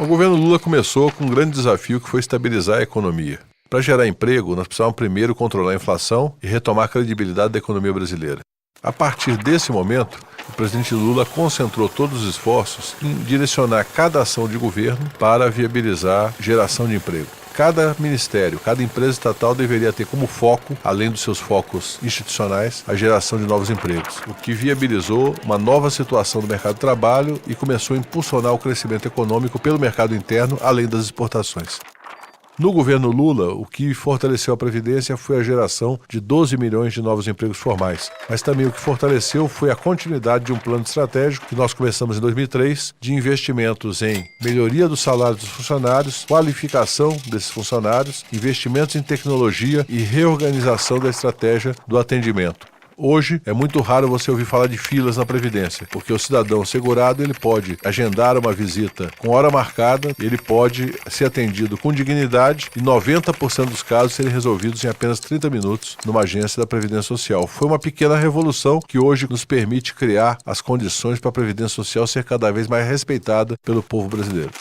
O governo Lula começou com um grande desafio que foi estabilizar a economia. Para gerar emprego, nós precisávamos primeiro controlar a inflação e retomar a credibilidade da economia brasileira. A partir desse momento, o presidente Lula concentrou todos os esforços em direcionar cada ação de governo para viabilizar geração de emprego. Cada ministério, cada empresa estatal deveria ter como foco, além dos seus focos institucionais, a geração de novos empregos, o que viabilizou uma nova situação do mercado de trabalho e começou a impulsionar o crescimento econômico pelo mercado interno, além das exportações. No governo Lula, o que fortaleceu a Previdência foi a geração de 12 milhões de novos empregos formais. Mas também o que fortaleceu foi a continuidade de um plano estratégico que nós começamos em 2003, de investimentos em melhoria dos salários dos funcionários, qualificação desses funcionários, investimentos em tecnologia e reorganização da estratégia do atendimento. Hoje, é muito raro você ouvir falar de filas na Previdência, porque o cidadão segurado ele pode agendar uma visita com hora marcada, ele pode ser atendido com dignidade e 90% dos casos serem resolvidos em apenas 30 minutos numa agência da Previdência Social. Foi uma pequena revolução que hoje nos permite criar as condições para a Previdência Social ser cada vez mais respeitada pelo povo brasileiro.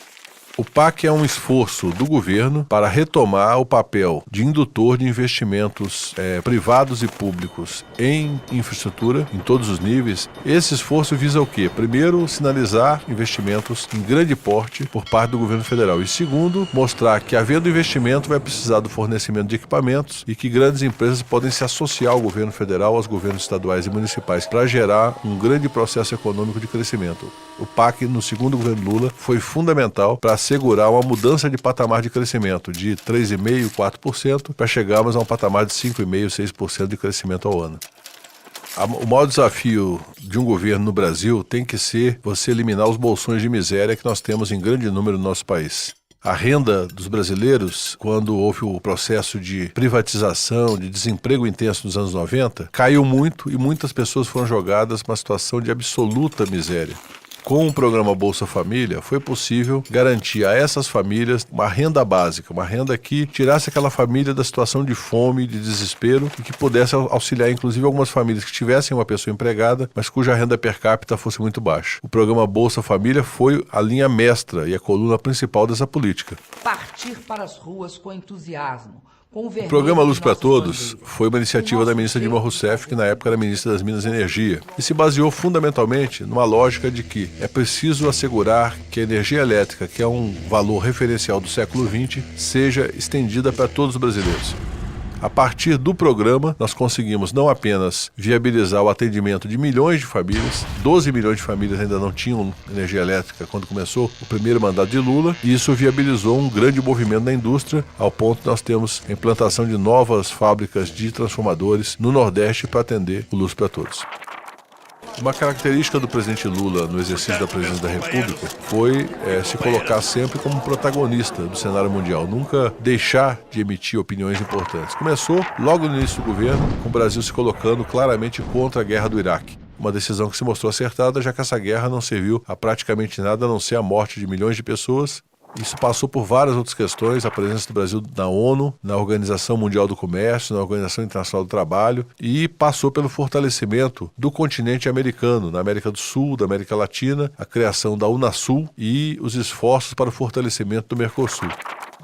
O PAC é um esforço do governo para retomar o papel de indutor de investimentos privados e públicos em infraestrutura, em todos os níveis. Esse esforço visa o quê? Primeiro, sinalizar investimentos em grande porte por parte do governo federal. E segundo, mostrar que, havendo investimento, vai precisar do fornecimento de equipamentos e que grandes empresas podem se associar ao governo federal, aos governos estaduais e municipais, para gerar um grande processo econômico de crescimento. O PAC, no segundo governo Lula, foi fundamental para assegurar uma mudança de patamar de crescimento de 3,5%, 4%, para chegarmos a um patamar de 5,5%, 6% de crescimento ao ano. O maior desafio de um governo no Brasil tem que ser você eliminar os bolsões de miséria que nós temos em grande número no nosso país. A renda dos brasileiros, quando houve o processo de privatização, de desemprego intenso nos anos 90, caiu muito e muitas pessoas foram jogadas numa situação de absoluta miséria. Com o programa Bolsa Família, foi possível garantir a essas famílias uma renda básica, uma renda que tirasse aquela família da situação de fome, de desespero e que pudesse auxiliar, inclusive, algumas famílias que tivessem uma pessoa empregada, mas cuja renda per capita fosse muito baixa. O programa Bolsa Família foi a linha mestra e a coluna principal dessa política. Partir para as ruas com entusiasmo. O programa Luz para Todos foi uma iniciativa da ministra Dilma Rousseff, que na época era ministra das Minas e Energia, e se baseou fundamentalmente numa lógica de que é preciso assegurar que a energia elétrica, que é um valor referencial do século XX, seja estendida para todos os brasileiros. A partir do programa, nós conseguimos não apenas viabilizar o atendimento de milhões de famílias, 12 milhões de famílias ainda não tinham energia elétrica quando começou o primeiro mandato de Lula, e isso viabilizou um grande movimento na indústria, ao ponto de nós termos a implantação de novas fábricas de transformadores no Nordeste para atender o Luz para Todos. Uma característica do presidente Lula no exercício da presidência da República foi se colocar sempre como protagonista do cenário mundial, nunca deixar de emitir opiniões importantes. Começou logo no início do governo, com o Brasil se colocando claramente contra a guerra do Iraque. Uma decisão que se mostrou acertada, já que essa guerra não serviu a praticamente nada, a não ser a morte de milhões de pessoas. Isso passou por várias outras questões, a presença do Brasil na ONU, na Organização Mundial do Comércio, na Organização Internacional do Trabalho, e passou pelo fortalecimento do continente americano, na América do Sul, da América Latina, a criação da Unasul e os esforços para o fortalecimento do Mercosul.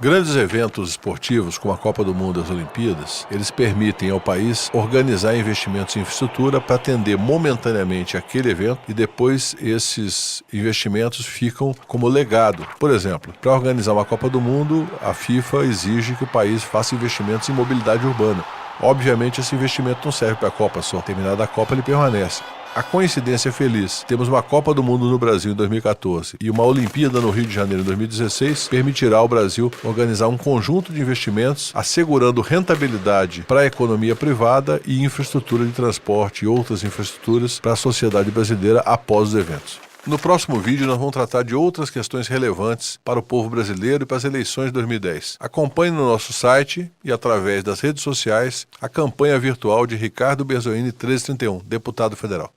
Grandes eventos esportivos, como a Copa do Mundo e as Olimpíadas, eles permitem ao país organizar investimentos em infraestrutura para atender momentaneamente aquele evento e depois esses investimentos ficam como legado. Por exemplo, para organizar uma Copa do Mundo, a FIFA exige que o país faça investimentos em mobilidade urbana. Obviamente, esse investimento não serve para a Copa só. Terminada a Copa, ele permanece. A coincidência feliz, temos uma Copa do Mundo no Brasil em 2014 e uma Olimpíada no Rio de Janeiro em 2016, permitirá ao Brasil organizar um conjunto de investimentos assegurando rentabilidade para a economia privada e infraestrutura de transporte e outras infraestruturas para a sociedade brasileira após os eventos. No próximo vídeo nós vamos tratar de outras questões relevantes para o povo brasileiro e para as eleições de 2010. Acompanhe no nosso site e através das redes sociais a campanha virtual de Ricardo Berzoini 1331, deputado federal.